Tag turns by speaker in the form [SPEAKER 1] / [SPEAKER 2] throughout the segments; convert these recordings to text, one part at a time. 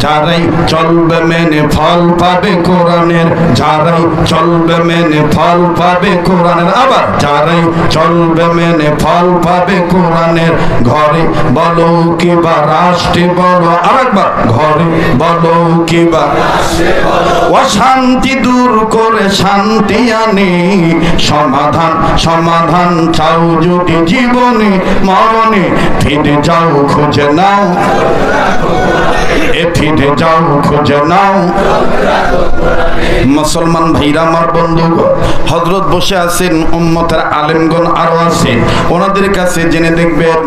[SPEAKER 1] যারাই চলবে মেনে ফল পাবে কোরআনের, যারাই চলবে মেনে ফল পাবে কোরআনের, আবার যারাই চলবে মেনে ফল পাবে কোরআনের। ঘরে বলো কিবা রাষ্ট্রে বলো, আরেকবার ঘরে বলো কিবা অশান্তি দূর করে শান্তি আনে। সমাধান সমাধান চাও যদি জীবনে মরণে, ফিরে যাও খুঁজে নাও, ফিরে যাও খুঁজে নাও। মুসলমান ভাইরা আমার বন্ধুগণ, হযরত বসে আছেন, উম্মতের আলেমগণ আরো আছেন, ওনাদের কাছে জেনে দেখবেন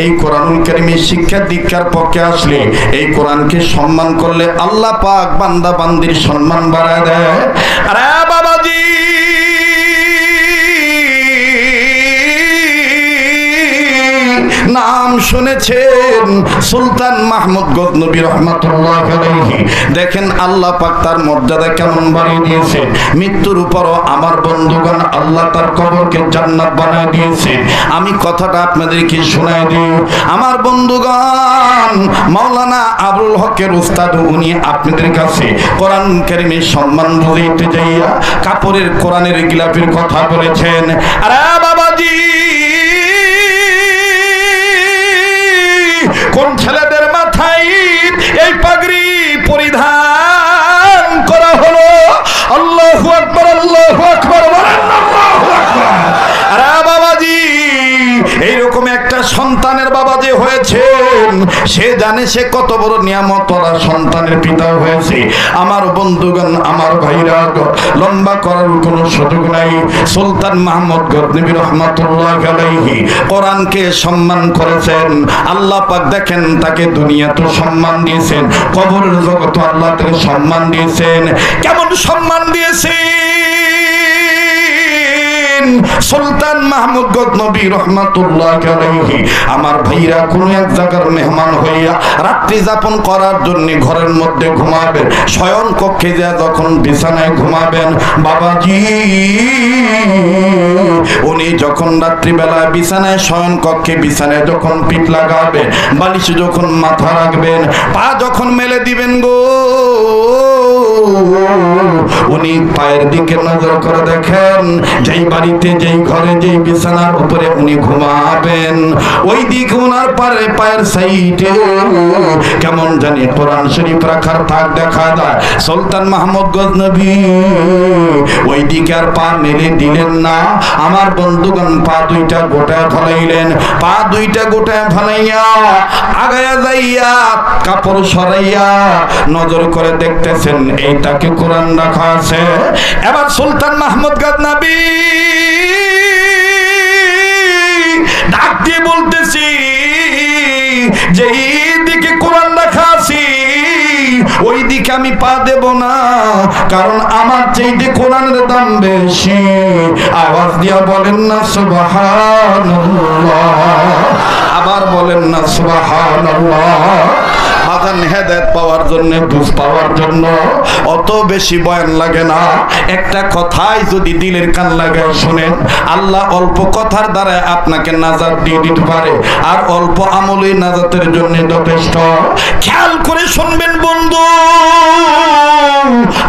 [SPEAKER 1] এই কোরআনুল কারীমের শিক্ষা দীক্ষার পক্ষে আসলে, এই কোরআনকে সম্মান করলে আল্লাহ পাক বান্দা বান্দির সম্মান বাড়ায় দেয়। আরে বাবাজি, নাম শুনেছেন সুলতান মাহমুদ গজনবী রাহমাতুল্লাহ আলাইহি। দেখেন আল্লাহ পাক তার মর্যাদা কেমন বাড়িয়ে দিয়েছে। মৃত্যুর উপরও আমার বন্ধুগণ আল্লাহ তার কবরকে জান্নাত বানায় দিয়েছে। আমি কথাটা আপনাদেরকে শোনায় দিই। আমার বন্ধুগণ, মাওলানা আবুল হকের উস্তাদ উনি আপনাদের কাছে কোরআন কারীমের সম্মান বুঝাইতে যাইয়া কাপড়ের কোরআনের গিলাফের কথা বলেছেন। আরে বাবাজি, কোন ছেলেদের মাথায় এই পাগড়ি পরিধান করা হলো? আল্লাহু আকবার, আল্লাহু আকবার, আল্লাহু আকবার। আরে বাবাজি, এইরকম একটা সন্তানের বাবা যে হয়েছেন, সে জানে সে কত বড় নিয়ামত ওরা সন্তানের পিতা হয়েছে। আমার বন্ধুগণ, আমার ভাইরা, লম্বা করার কোনো সুযোগ নাই। সুলতান মাহমুদ গজনবী রাহমাতুল্লাহ আলাইহি কোরআনকে সম্মান করেছেন। আল্লাহ পাক দেখেন তাকে দুনিয়া তো সম্মান দিয়েছেন, কবরের জগতে আল্লাহ তাকে সম্মান দিয়েছেন। কেমন সম্মান দিয়েছেন সুলতান মাহমুদ গজনবী রাহমাতুল্লাহ আলাইহি। আমার ভাইরা, কোন এক জায়গার মেহমান হইয়া রাত্রি যাপন করার জন্য ঘরের মধ্যে ঘুমাবেন, শয়ন কক্ষে যা যখন বিছানায় ঘুমাবেন, বাবাজি উনি যখন রাত্রিবেলা বিছানায় শয়ন কক্ষে বিছানায় যখন পিঠ লাগাবেন, বালিশে যখন মাথা রাখবেন, পা যখন মেলে দিবেন গো, উনি পায়ের দিকে নজর করে দেখেন, যেই বাড়িতে যেই ঘরে যেই বিছানার উপরে উনি ঘুমাবেন, ওই দিকে ওনার পায়ের সাইডে কেমন জানি কোরআন শরীফ রাখার থাক দেখা যায়। সুলতান মাহমুদ গজনবী ওই দিকে আর পা মেলে দিলেন না। আমার বন্ধুগণ, পা দুইটা গোটায় ফলাইলেন, পা দুইটা গোটায় ফলাইয়া আগায়া যাইয়া কাপড় সরাইয়া নজর করে দেখতেছেন এইটাকে কোরআন রাখা আছে। এবার সুলতান মাহমুদ গজনবী ডাক দিয়ে বলতেছি যে এইদিকে কোরআন রাখা আছে, ওই দিকে আমি পা দেব না, কারণ আমার চাইতে কোরআনের দাম বেশি। আওয়াজ দিয়া বলেন না সুবহানাল্লাহ, আবার বলেন না সুবহানাল্লাহ। বাজান, হেদায়েত পাওয়ার জন্য, বুঝ পাওয়ার জন্য অত বেশি বয়ান লাগে না। একটা কথাই যদি দিলের কান লাগায় শুনেন, আল্লাহ অল্প কথার দ্বারা আপনাকে নাজাত দিয়ে দিতে পারে, আর অল্প আমলই নাজাতের জন্য যথেষ্ট। খেয়াল করে শুনবেন বন্ধু,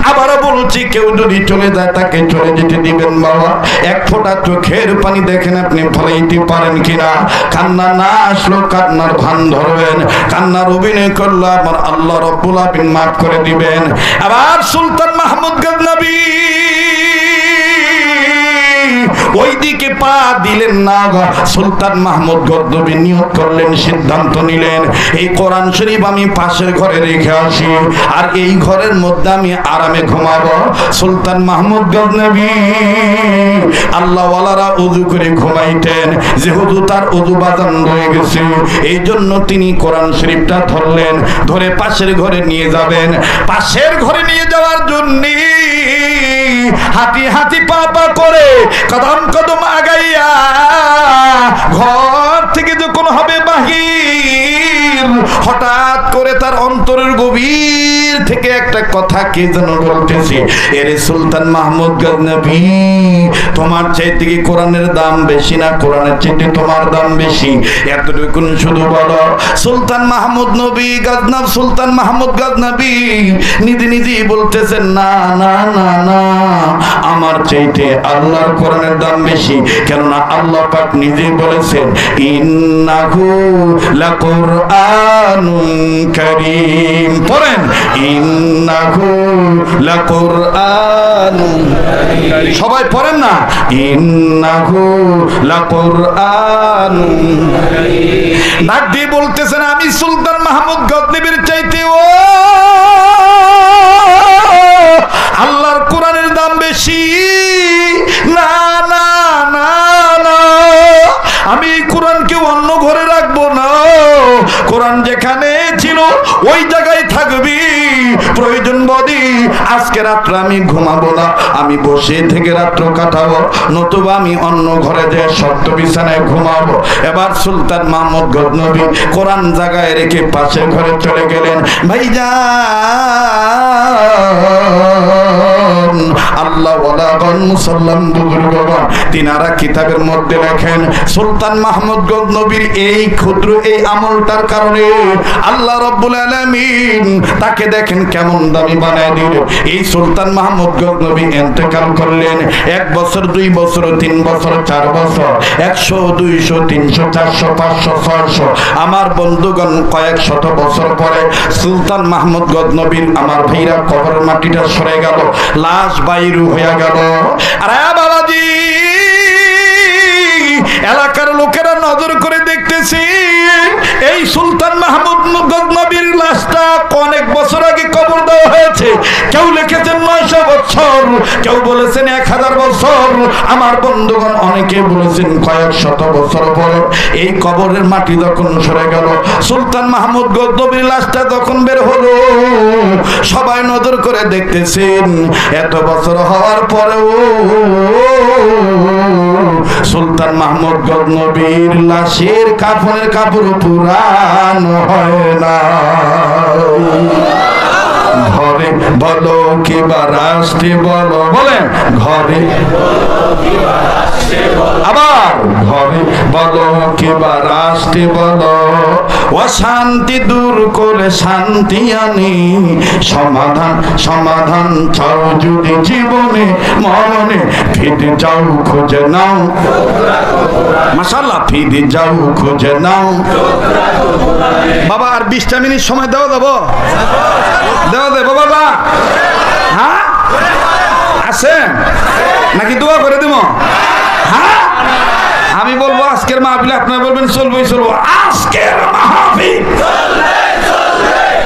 [SPEAKER 1] আবারও বলছি, কেউ যদি চলে যায় তাকে চলে যেতে দিবেন বাবা। এক ফোঁটা চোখের পানি দেখেন আপনি ফলাইতে পারেন কিনা। কান্না না আসলো কান্নার ভান ধরবেন, কান্নার অভিনয় করলে আমার আল্লাহ রব্বুল আলামিন মাফ করে দিবেন। আবার সুলতান মাহমুদ গজনবী ওই দিকে পা দিলেন না। সুলতান মাহমুদ গজনবী নিয়ত করলেন, সিদ্ধান্ত নিলেন, এই কোরআন শরীফ আমি পাশের ঘরে রেখে আসি, আর এই ঘরের মধ্যে আমি আরামে ঘুমাবো। সুলতান মাহমুদ গজনবী আল্লাহ ওয়ালারা ওযু করে ঘুমাইতেন, যেহেতু তার ওযু বাজান হয়ে গেছে, এই জন্য তিনি কোরআন শরীফটা ধরলেন, ধরে পাশের ঘরে নিয়ে যাবেন। পাশের ঘরে নিয়ে যাওয়ার জন্য হাঁটি হাঁটি পা পা করে কদম কদম আগাইয়া ঘর থেকে যখন হবে বাহির, হঠাৎ করে তার অন্তরের গভীর বাহির থেকে একটা কথা কে যেন বলতেছে, এরে সুলতান মাহমুদ গজনবী, তোমার চাইতে কি কোরআনের দাম বেশি না কোরআনের চাইতে তোমার দাম বেশি? এতটুকু শুধু বলো। সুলতান মাহমুদ নবী গজনব, সুলতান মাহমুদ গজনবী নিজে নিজেই বলতেছেন, না না না না, আমার চাইতে আল্লাহর কোরআনের দাম বেশি। কেননা আল্লাহ পাক নিজেই বলেছেন, ইন্নাহু লাকুরআনুন কারীম। পড়েন, ইন্নাহু লাকুরআনুন কারীম। সবাই পড়েন না, ইন্নাহু লাকুরআনুন কারীম। ডাক দিয়ে বলতেছেন, আমি সুলতান মাহমুদ গজনবীর চাইতে ও আল্লাহর কোরআনের দাম বেশি। না না না না, আমি কোরআনকে অন্য ঘরে রাখবো না। কোরআন যেখানে ছিল ওই জায়গায় থাকবি। প্রয়োজন বদি আজকে রাত্র আমি ঘুমাবো না, আমি বসে থেকে রাত্র কাটাবো, নতুবা আমি অন্য ঘরে যে শক্ত বিছানায় ঘুমাবো। এবার সুলতান মাহমুদ গজনবী কোরআন জায়গায় রেখে পাশের ঘরে চলে গেলেন। ভাইজান, আল্লাহ ওয়ালাগণ মুসলমান বুজুর্গগণ, তিনারা কিতাবের মধ্যে লেখেন, সুলতান মাহমুদ গজনবীর এই ক্ষুদ্র এই আমলটার কারণে আল্লাহ রাব্বুল আলামিন তাকে দেখেন কেমন দামি বানায় দিলেন। এই সুলতান মাহমুদ গজনবী ইন্তেকাল করলেন। 1 বছর, 2 বছর, 3 বছর, 4 বছর, 100, 200, 300, 400, 500, 600, আমার বন্ধুগণ কয়েক শত বছর পরে সুলতান মাহমুদ গজনবীর আমার ভাইরা কবরের মাটিটা সরে গেল, লাশ বাইর হয়ে গেল। আরে বাবাজি, এলাকার লোকেরা নজর করে দেখতেছি এই সুলতান মাহমুদ গজনবীর লাশটা অনেক বছর আগে কবর দেওয়া হয়েছে। কেউ লিখেছেন 900 বছর, কেউ বলেছেন 1000 বছর, আমার বন্ধুগণ অনেকে বলেছেন কয়েক শত বছর পরে এই কবরের মাটি যখন সরে গেল, সুলতান মাহমুদ গজনবীর লাশটা যখন বের হলো, সবাই নজর করে দেখতেছেন এত বছর হওয়ার পরেও সুলতান মাহমুদ গজনবীর লাশের কাফনের কাপড় পুরানো হয় না। ঘরে বলো কিবার আসতে বলো, বলেন ঘরে আবার ঘরে বলো কিবার আসতে বলো, অশান্তি দূর করে শান্তি আনি, সমাধান সমাধান চাও যদি জীবনে মরণে, ফিরে যাও খুঁজে নাও, মাশাআল্লাহ, ফিরে যাও খুঁজে নাও। বাবা আর 20টা মিনিট সময় দেওয়া দেবো, দেওয়া দেবো বাবা? হ্যাঁ আছেন নাকি দোয়া করে দেবো? হ্যাঁ, আমি বলবো আজকের মাহফিল, আপনারা বলবেন চলবেই চলবো। আজকের মাহফিল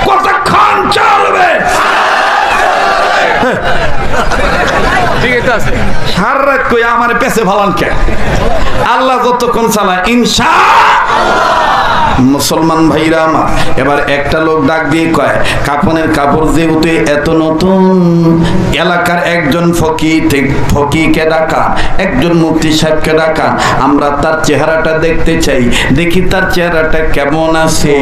[SPEAKER 1] কতক্ষণ চলবে? ঠিক আছে, সারা রাত কই আমার পেছে ভালান কে? আল্লাহ যতক্ষণ চালায় ইনশাআল্লাহ। মুসলমান ভাইরা আমার, এবার একটা লোক ডাক দিয়ে কয়, কাফনের কাপড় যেহেতু এত নতুন, এলাকার একজন ফকিকে ডাকা, একজন মুফতি সাহেবকে ডাকা, আমরা তার চেহারাটা দেখতে চাই, দেখি তার চেহারাটা কেমন আছে,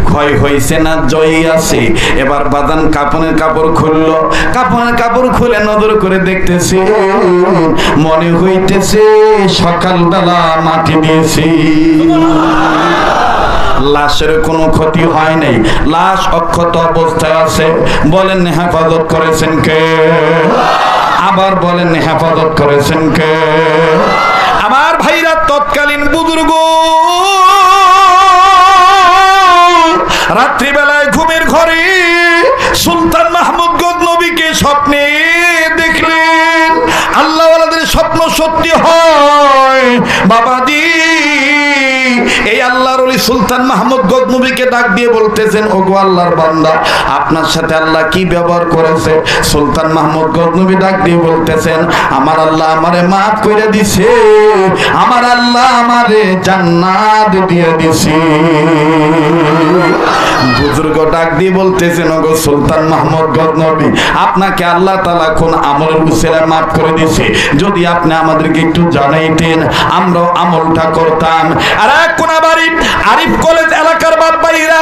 [SPEAKER 1] ক্ষয় হয়েছে না জয়ী আছে। এবার বাদান কাফনের কাপড় খুললো, কাফনের কাপড় খুলে নজর করে দেখতেছে, মনে হইতেছে সকালবেলা মাটি দিয়েছি। লাশের কোনো ক্ষতি হয় নাই, লাশ অক্ষত অবস্থায় আছে। বলেন হেফাজত করেছেন কে? আবার বলেন হেফাজত করেছেন কে? আমার ভাইরা, তৎকালীন বুজুর্গ রাত্রিবেলায় ঘুমের ঘরে সুলতান মাহমুদ গজনবীকে স্বপ্নে দেখলেন। আল্লাহ ওয়ালাদের স্বপ্ন সত্যি হয় বাবাজি। এই আল্লাহর ওলি সুলতান মাহমুদ গজনবীকে ডাক দিয়ে বলতেছেন, ওগো আল্লাহর বান্দা, আপনার সাথে আল্লাহ কি ব্যবহার করেছে? সুলতান মাহমুদ গজনবী ডাক দিয়ে বলতেছেন, আমার আল্লাহ আমারে মাফ করে দিছে, আমার আল্লাহ আমারে জান্নাত দিয়ে দিছে। বুজুর্গ ডাক দিয়ে বলতেছেন, ওগো সুলতান মাহমুদ গজনবী, আপনাকে আল্লাহ তাআলা কোন আমলের উসিলা মাফ করে দিছে? যদি আপনি আমাদেরকে একটু জানাইতেন, আমরাও আমলটা করতাম। আর কোনাবাড়ি আরিফ কলেজ এলাকার বাপ ভাইরা,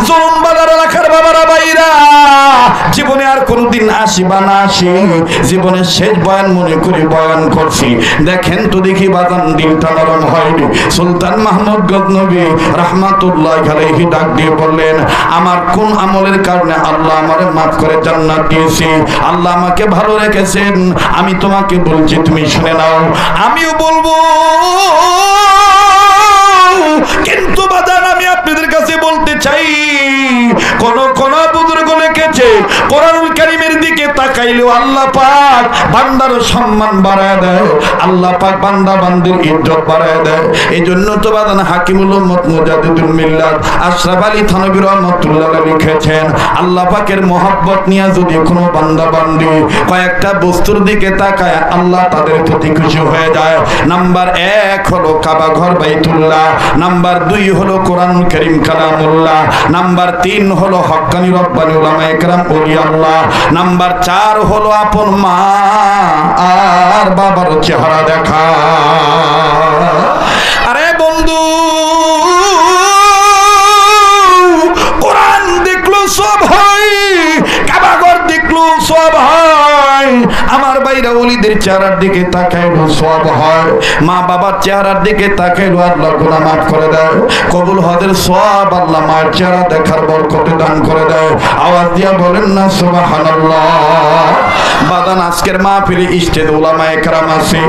[SPEAKER 1] জরুন বাজার এলাকার বাবারা ভাইরা, জীবনে আর কোনোদিন আসি বা না আসি, জীবনের শেষ বয়ান মনে করে বয়ান করছি। দেখেন তো দেখি বাজান দিলটা নরম হয়নি। সুলতান মাহমুদ গজনবী রাহমাতুল্লাহ আলাইহি ডাক দিয়ে বললেন, আমার কোন আমলের কারণে আল্লাহ আমারে মাফ করে জান্নাত দিয়েছে, আল্লাহ আমাকে ভালো রেখেছেন, আমি তোমাকে বলছি, তুমি শুনে নাও। আমিও বলবো, কিন্তু বাজান আমি আপনাদের কাছে বলতে চাই, কোন কোন বুজুর্গ লিখেছে কোরআনুল কারীমের দিকে তাকাইলেও আল্লাহ পাক বান্দার সম্মান বাড়ায় দেয়, আল্লাহ পাক বান্দা বান্দির ইজ্জত বাড়ায় দেয়। এইজন্য তো বাজান হাকিমুল উম্মত মুজাদ্দিদুল মিল্লাত আশরাফ আলী থানভী রাহমাতুল্লাহ লিখেছেন, আল্লাহ পাকের মহব্বত নিয়ে যদি কোনো বান্দা বান্দি কয়েকটা বস্তুর দিকে তাকায়, আল্লাহ তাদের প্রতি খুশি হয়ে যায়। নাম্বার 1 হলো কাবা ঘর বাইতুল্লাহ, নাম্বার 2 হলো কোরআনুল কারীম কালামুল্লাহ, নাম্বার 3 হলো হক্কানি রব্বানি উলামায়ে কেরাম ওলি আল্লাহ, নাম্বার 4 হলো আপন মা আর বাবার চেহারা দেখা। আরে বন্ধু, কোরআন দেখলো সব হয়, কাবা ঘর দেখলো সব হয়, আমার বাইরা ওলিদের চেহারার দিকে তাকাইলো সব হয়, মা বাবার চেহারার দিকে তাকাইলো আল্লাহ গুনাহ মাফ করে দেয়, কবুল হজের সওয়াব আল্লাহ মায়ের চেহারা দেখার বরকতে দান করে দেয়। আওয়াজ দিয়া বলেন না সুবহানাল্লাহ। বাদান আজকের মাহফিলে ইস্তেদ উলামায়ে কেরাম আছে,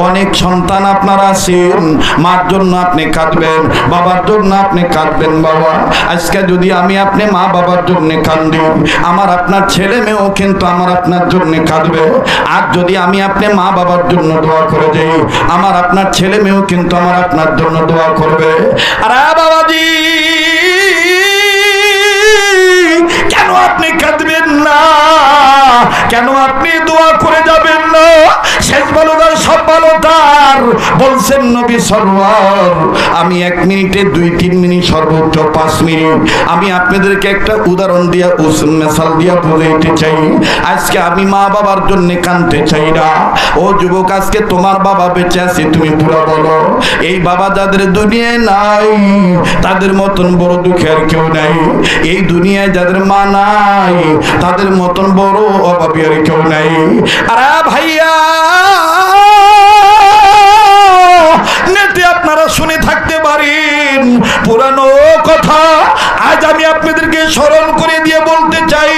[SPEAKER 1] অনেক সন্তান আপনারা আছেন, মার জন্য আপনি কাঁদবেন, বাবার জন্য আপনি কাঁদবেন। বাবা, আজকে যদি আমি আপনি মা বাবার জন্য কাঁদি, আমার আপনার ছেলে মেয়েও কিন্তু আমার আপনার জন্য কাঁদবে। আর যদি আমি আপনি মা বাবার জন্য দোয়া করে যাই, আমার আপনার ছেলে মেয়েও কিন্তু আমার আপনার জন্য দোয়া করবে। আরে বাবাজি, কেন আপনি কাঁদবেন না? কেন আপনি দোয়া করে যাবেন না? শেষ ভালো তার, সব ভালো তার। বলছেন নবী সরওয়ার, আমি 1 মিনিটে 2-3 মিনিট, সর্বোচ্চ 5 মিনিট আমি আপনাদেরকে একটা উদাহরণ দিয়া মিসাল দিয়া বুঝাইতে চাই। আজকে আমি মা বাবার জন্য কাঁদতে চাই না। ও যুবক, আজকে তোমার বাবা বেঁচে আছে, তুমি পুরা বলো, এই বাবা যাদের দুনিয়ায় নাই তাদের মতন বড় দুঃখের কেউ নাই। এই দুনিয়ায় যাদের মা নাই তাদের মতন বড় অভাবী আর কেউ নাই। আরে ভাইয়া, নেটে আপনারা শুনে থাকতে পারেন পুরানো কথা, আজ আমি আপনাদেরকে স্মরণ করে দিয়ে বলতে চাই,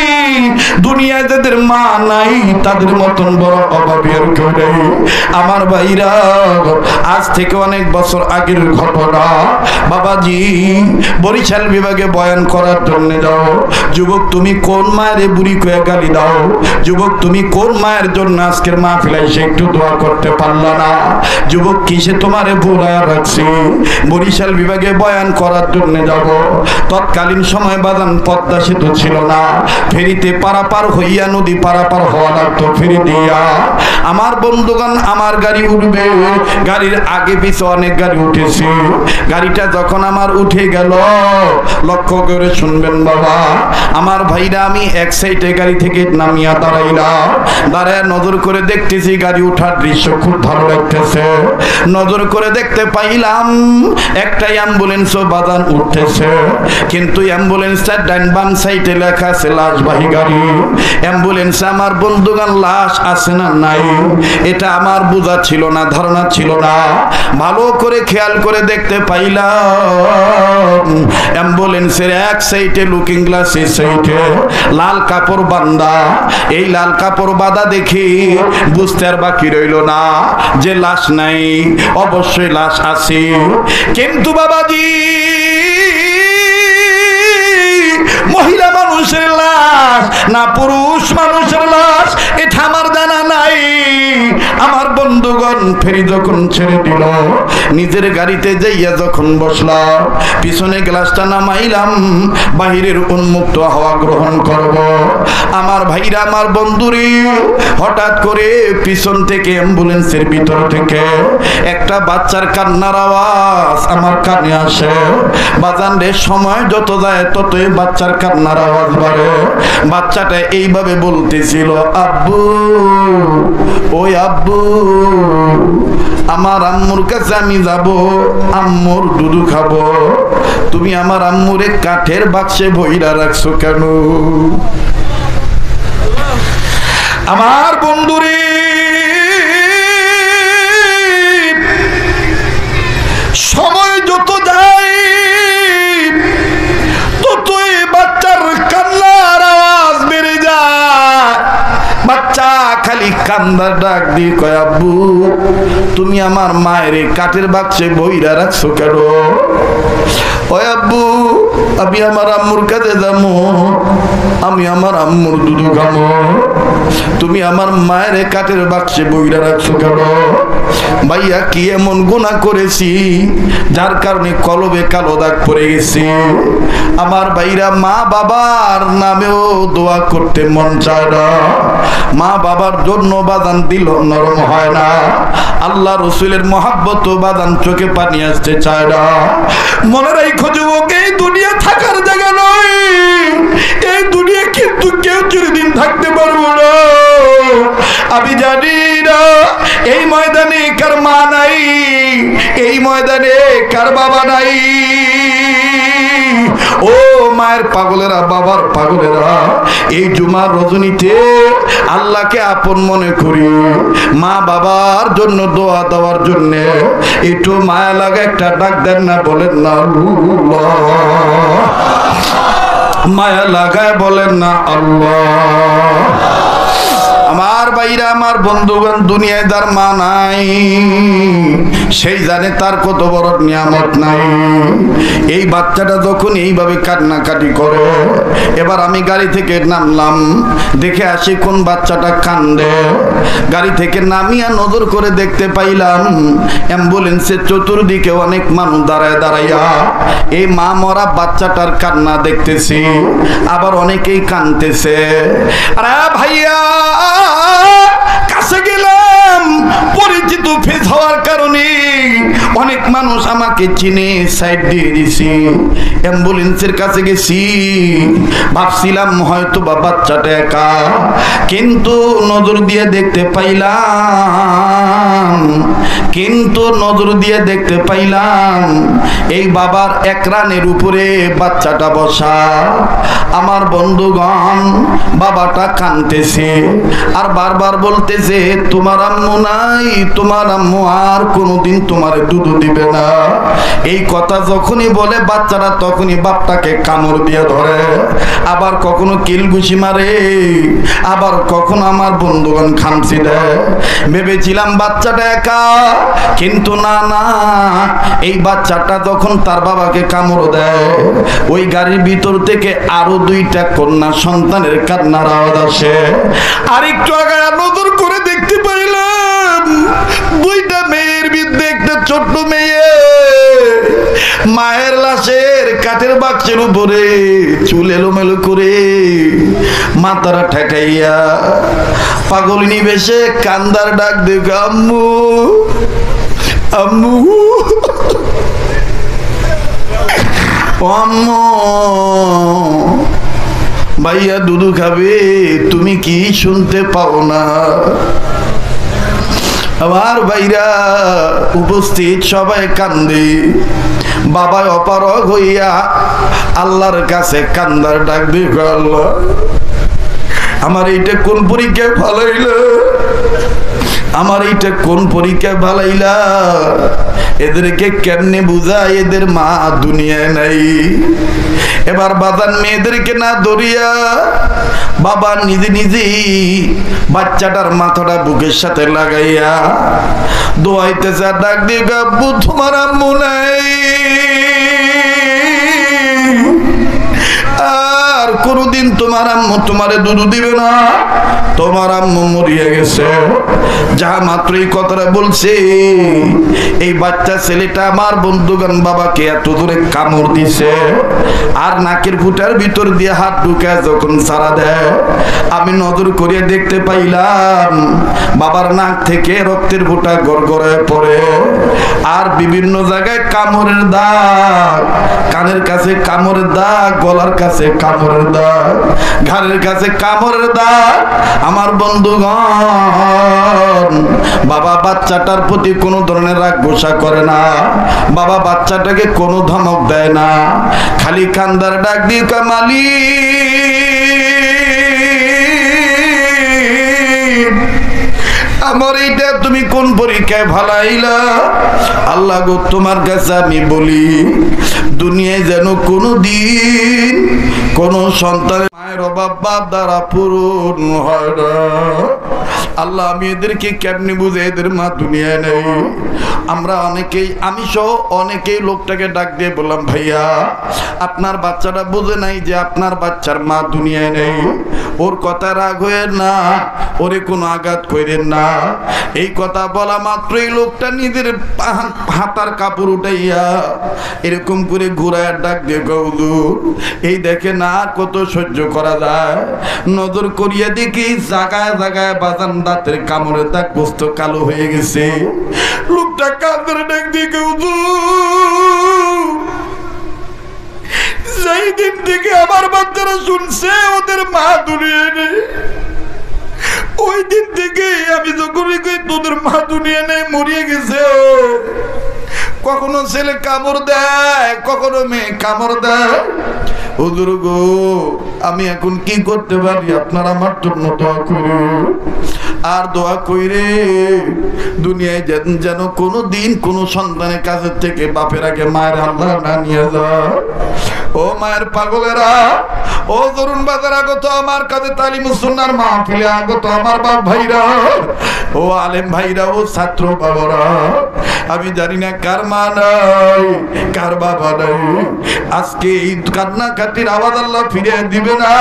[SPEAKER 1] দুনিয়ায় যাদের মা নাই তাদের মতন বড় অভাবী আর কেউ নেই। আমার ভাইরা, আজ থেকে অনেক বছর আগের ঘটনা। বাবাজি বরিশাল বিভাগে বয়ান করার জন্য যাও। যুবক, তুমি কোন মায়ের বুড়ি কয়ে গালি দাও? যুবক, তুমি কোন মায়ের জন্য আজকের মাহফিলে এসে একটু দোয়া করতে পারল না? যুবক, কিসে তোমারে ভুলায়া রাখছি? বরিশাল বিভাগে বয়ান করার জন্য যাব। তৎকালীন সময় বাজান পদ্মা সেতু ছিল না, ফেরিতে পারাপার হইয়া নদী পারাপার হওয়া লাগতো ফেরি দিয়া। আমার বন্ধুগণ, আমার গাড়ি উঠবে, গাড়ির আগে পিছে অনেক গাড়ি উঠেছে। গাড়িটা যখন আমার উঠে গেল, লক্ষ্য করে শুনবেন বাবা আমার ভাইরা, আমি এক সাইডে গাড়ি থেকে নামিয়া দাঁড়াইলাম। দাঁড়ায় নজর করে দেখতেছি গাড়ি ওঠার দৃশ্য খুব ভালো লাগতেছে। নজর করে দেখতে পাইলাম একটা অ্যাম্বুলেন্সও বাজান উঠতেছে, কিন্তু অ্যাম্বুলেন্সটার ডান বাম সাইডে লেখা আছে লাশবাহী গাড়ি। অ্যাম্বুলেন্সে আমার বন্ধুগান লাশ আছে না নাই এটা আমার বোঝা ছিল না, ধারণা ছিল না। ভালো করে খেয়াল করে দেখতে পাইলাম অ্যাম্বুলেন্সের এক সাইডে লুকিং গ্লাসের সাইডে লাল কাপড় বাঁধা। এই লাল কাপড় বাঁধা দেখি বুঝতে আর বাকি রইল না যে লাশ নাই, অবশ্যই লাশ আছে। কিন্তু বাবাজি, মহিলা মানুষের লাশ না পুরুষ মানুষের লাশ এটা আমার জানা নাই। আমার বন্ধুগণ ফেরি যখন ছেড়ে দিল, নিজের গাড়িতে যাইয়া যখন বসলাম, পিছনে গ্লাসটা নামাইলাম, বাহিরের উন্মুক্ত হাওয়া গ্রহণ করব। আমার ভাইরা, আমার বন্ধুরে, হঠাৎ করে পিছন থেকে অ্যাম্বুলেন্সের ভিতর থেকে একটা বাচ্চার কান্নার আওয়াজ আমার কানে আসে। বাজান রে, সময় যত যায় ততই বাচ্চার কান্নার আওয়াজ বাড়ে। বাচ্চাটা এইভাবে বলতেছিল, আব্বু, ওই আব্বু, আমার আম্মুর কাছে আমি যাব, আম্মুর দুধু খাবো, তুমি আমার আম্মুরে কাঠের বাক্সে বইরা রাখছো কেন? খালি কান্দার ডাক দিয়ে কয় আব্বু তুমি আমার মায়ের কাঠের বাক্সে বইরা রাখছো কেন? ওই আব্বু আমি আমার আম্মুর কাছে যাবো, আমি আমার আম্মুর দুধ খাবো, তুমি আমার মায়ের কাঠের বাক্সে বইরা রাখছো কেন? ভাইয়া কি এমন গুনাহ করেছি যার কারণে কলবে কালো দাগ পড়ে গেছে? আমার ভাইরা মা বাবার নামেও দোয়া করতে মন চায় না, মা বাবার জন্য বাদান দিল নরম হয় না, আল্লাহ রসুলের মহাব্বত বাদান চোখে পানি আসতে চায় না। মনে রাখো যুবক, এই দুনিয়া থাকার জায়গা নয়, এই দুনিয়া কিন্তু কেউ চিরদিন থাকতে পারবো না। আমি জানি না এই ময়দানে কার মা নাই, এই ময়দানে কার বাবা নাই। ও মায়ের পাগলেরা, বাবার পাগলেরা, এই জুমার রজনীতে আল্লাহকে আপন মনে করি, মা বাবার জন্য দোয়া দেওয়ার জন্য একটু মায়া লাগা একটা ডাক দেন না, বলেন না আল্লাহ। মায়া লাগায় বলেন না আল্লাহ। আমার ভাইরা, আমার বন্ধুগণ, দুনিয়ায় যার মা নাই সেই জানে তার কত বড় নিয়ামত নাই। এই বাচ্চাটা যখন এইভাবে কান্নাকাটি করে, এবার আমি গাড়ি থেকে নামলাম, দেখে আসি কোন বাচ্চাটা কান্দে। গাড়ি থেকে নামিয়া নজর করে দেখতে পাইলাম অ্যাম্বুলেন্সের চতুর্দিকে অনেক মানুষ দাঁড়ায় দাঁড়াইয়া এই মা মরা বাচ্চাটার কান্না দেখতেছি, আবার অনেকেই কাঁদতেছে। আরে ভাইয়া, কাছে গেলাম, পরিচিত ফেস হওয়ার কারণে অনেক মানুষ আমাকে চিনে সাইড দিয়ে দিছি। অ্যাম্বুলেন্সের কাছে গেছি, ভাবছিলাম হয়তো বা বাচ্চাটা একা, কিন্তু নজর দিয়ে দেখতে পাইলাম এই বাবার একরানের উপরে বাচ্চাটা বসা। আমার বন্ধুগণ, বাবাটা কাঁদতেছে আর বারবার বলতেছে তোমার আম্মু নাই, তোমার আম্মু আর কোনোদিন তোমার দুধ দিবে না। এই কথা যখনই বলে বাচ্চাটা তখনই বাপটাকে কামড় দিয়ে ধরে, আবার কখনো কিলঘুষি মারে, আবার কখনো আমার বন্ধুগণ খামচি দেয়। ভেবেছিলাম বাচ্চাটা একা, কিন্তু না না, এই বাচ্চাটা যখন তার বাবাকে কামড় দেয়, ওই গাড়ির ভিতর থেকে আরো দুইটা কন্যা সন্তানের কান্নার আওয়াজ আসে। আর একটু আগে নজর করে দেখতে পাইলাম দুইটা মেয়ের বিরুদ্ধে একটা ছোট্ট মেয়ে মায়ের লাশের কাঠের বাক্সের উপরে চুল এলোমেলো করে মাথাটা ঠেকাইয়া পাগলিনী বেশে কান্দার ডাক দেখ আম্মু আম্মু আম্মু, ভাইয়া দুধু খাবে, তুমি কি শুনতে পাও না? আমার ভাইরা উপস্থিত সবাই কান্দে। বাবা অপারগ হইয়া আল্লাহর কাছে কান্দার ডাক দিয়ে আল্লাহ, আমার এইটা কোন পরীক্ষা ভালাইল, আমার এইটা কোন পরীক্ষা ভালাইলা, এদেরকে কেমনে বুঝাই এদের মা দুনিয়ায় নাই। এবার বাজান মেয়েদেরকে না ধরিয়া বাবা নিজে নিজেই বাচ্চাটার মাথাটা বুকের সাথে লাগাইয়া দোয়াইতেছে, ডাক দিয়ে আব্বু তোমার আম্মু নাই, আর কোনদিন তোমার আম্মু তোমারে দুধ দিবে না, তোমার আম্মু মরিয়া গেছে। যা মাত্র এই কথাটা বলছে, এই বাচ্চা ছেলেটা আমার বন্ধুগণ বাবাকে এত দূরে কামড় দিছে, আর নাকের ফুটার ভিতর দিয়ে হাত ঢুকে যখন সারা দেয়, আমি নজর করিয়ে দেখতে পাইলাম বাবার নাক থেকে রক্তের ফুটা গড়গড়ায় পড়ে, আর বিভিন্ন জায়গায় কামড়ের দাগ, কানের কাছে কামড়ের দাগ, গলার কাছে কামড়ের দাগ, ঘাড়ের কাছে কামড়ের দাগ। আমার বন্ধুগণ, বাবা বাচ্চাটার প্রতি কোনো ধরনের রাগ গোসা করে না, বাবা বাচ্চাটাকে কোনো ধমক দেয় না, খালি কান্দার ডাক দিয়ে কামালি আমার এইটা তুমি কোন পরীক্ষায় ভালাইলা? আল্লাহ গো, তোমার কাছে আমি বলি, দুনিয়ায় যেন কোনো দিন কোন সন্তান মায়ের অভাব বাপ দ্বারা পূরণ হয় না। আল্লাহ আমি এদেরকে কেমনি বুঝে, এদের মা দুনিয়ায় নেই। আমরা অনেকেই, আমি সহ অনেকেই লোকটাকে ডাক দিয়ে বললাম, ভাইয়া আপনার বাচ্চাটা বুঝে নাই যে আপনার বাচ্চার মা দুনিয়ায় নেই। ওর কথা রাগ হয়ে না, ওরে কোনো আঘাত করেন না। এই কথা বলা মাত্রই লোকটা নিজের হাতার কাপড় উঠাইয়া এরকম করে ঘুরায় ডাক দিয়ে গৌদুর, এই দেখে না কত সহ্য করা যায়। নজর করিয়া দেখি জাগায় জাগায় বাজান দাঁতের কামড়ে দাগ গোস্ত কালো হয়ে গেছে। লোকটা কাঁদের ডাক দিয়ে গৌদুর, সেই দিন থেকে আমার বাচ্চারা শুনছে ওদের মা দুনিয়া নেই, ওই দিন থেকে আমি যখনই কই তোদের মা দুনিয়া নেই, মরিয়ে গেছে। কখনো ছেলে কামড় দেয়, কখনো মেয়ে কামড় দেয়। হুজুর গো আমি এখন কি করতে পারি, আপনারা আমার জন্য দোয়া করুন। আর দোয়া কইরে দুনিয়ায় যেন কোনো দিন কোনো সন্তানের কাছের থেকে বাপের আগে মায়ের আল্লাহ না নিয়ে যায়। ও মায়ের পাগলেরা, ও তরুণ বাজার আগত আমার কাছে তালিম সুন্নাহর মাহফিলে আগত আমার বাপ ভাইরা, ও আলেম ভাইরা, ও ছাত্র বাবারা, আমি জানি না কার মা নাই কার বাবা নাই। আজকে এই কান্নাকাটির আওয়াজ আল্লাহ ফিরে দিবে না।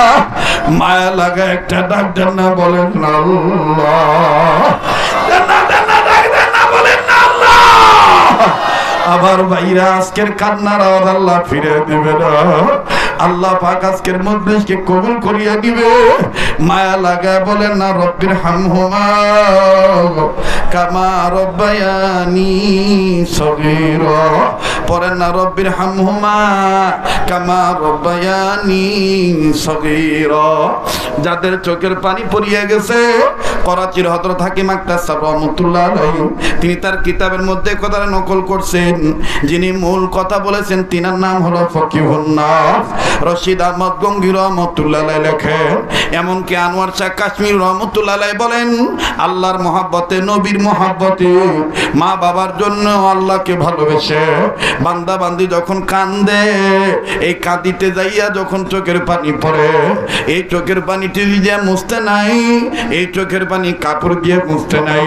[SPEAKER 1] মায়া লাগা একটা ডাক দেন না, বলেন না আল্লাহ, বলেন না আল্লাহ। আবার ভাইরা আজকের কান্নার আওয়াজ আল্লাহ ফিরে দিবে না। আল্লাহ পাক আজকের মজলিসকে কবুল করিয়া দিবে। মায়া লাগায় বলেন না, রব্বির হামহুমা কামা রব্বায়ানি সগীরা। পড়েন না, রব্বির হামহুমা কামা রব্বায়ানি সগীরা। যাদের চোখের পানি পড়িয়া গেছে, করাচির হযরত হাকিম আক্তার সাহেব রহমাতুল্লাহ আলাইহি, তিনি তার কিতাবের মধ্যে কথাটা নকল করছেন। যিনি মূল কথা বলেছেন তিনার নাম হলো ফকিহুন নাস রশিদ আহমদ গঙ্গি রহমতুল্লাহ আলাইহি লেখেন। এমনকি আনোয়ার শাহ কাশ্মীর রহমতুল্লাহ আলাইহি বলেন, আল্লাহর মহব্বতে, নবীর মহব্বতে, মা বাবার জন্য আল্লাহকে ভালোবেসে বান্দা বান্দি যখন কান্দে, এই কাঁদিতে যাইয়া যখন চোখের পানি পড়ে, এই চোখের পানি টিভি দিয়ে মুছতে নাই, এই চোখের পানি কাপড় দিয়ে মুছতে নাই,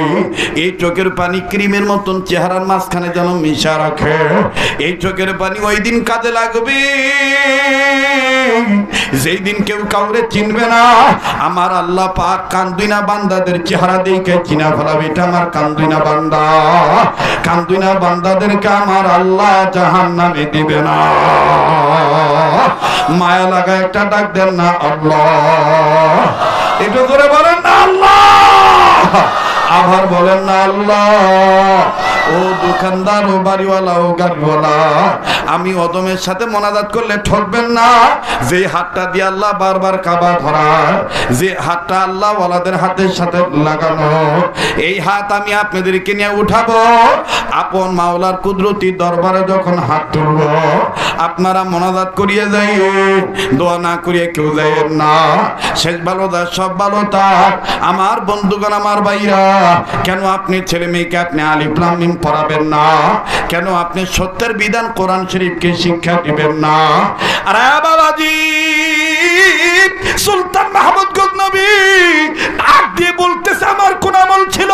[SPEAKER 1] এই চোখের পানি ক্রিমের মতন চেহারার মাঝখানে যেন মিশা রাখে। এই চোখের পানি ওই দিন কাজে লাগবে যেই দিন কেউ কাউরে চিনবে না। আমার আল্লাহ পাক কান্দুইনা বান্দাদের চেহারা দেখে চিনা ফেলাবে, এটা আমার কান্দুইনা বান্দা। কান্দুইনা বান্দাদেরকে আমার আল্লাহ জাহান্নামে দিবে না। মায়া লাগা একটা ডাক দেন না আল্লাহ, একটু করে বলেন না আল্লাহ, আবার বলেন না আল্লাহ। ও দোকানদার, ও বাড়িওয়ালা, ও গাড়িওয়ালা, আমি অদমের সাথে মোনাজাত করলে ঠকবেন না। যে হাতটা দিয়ে আল্লাহ বারবার কাবা ধরা, যে হাতটা আল্লাহ ওয়ালাদের হাতের সাথে লাগানো, এই হাত আমি আপনাদেরকে নিয়ে উঠাবো। আপন মাওলার কুদরতি দরবারে যখন হাত তুলব, আপনারা মোনাজাত করিয়ে যাই, দোয়া না করিয়ে কেউ যাইয়েন না। শেষ ভালো তার, সব ভালো তার। আমার বন্ধুগণ, আমার ভাইরা, কেন আপনি ছেলে মেয়েকে আপনি আলিফ লাম মিম পড়াবেন না? কেন আপনি সত্যের বিধান কোরআন শরীফকে শিক্ষা দিবেন না? আরে বাবাজি, সুলতান মাহমুদ গজনবী ডাক দিয়ে বলতেছে, আমার কোন আমল ছিল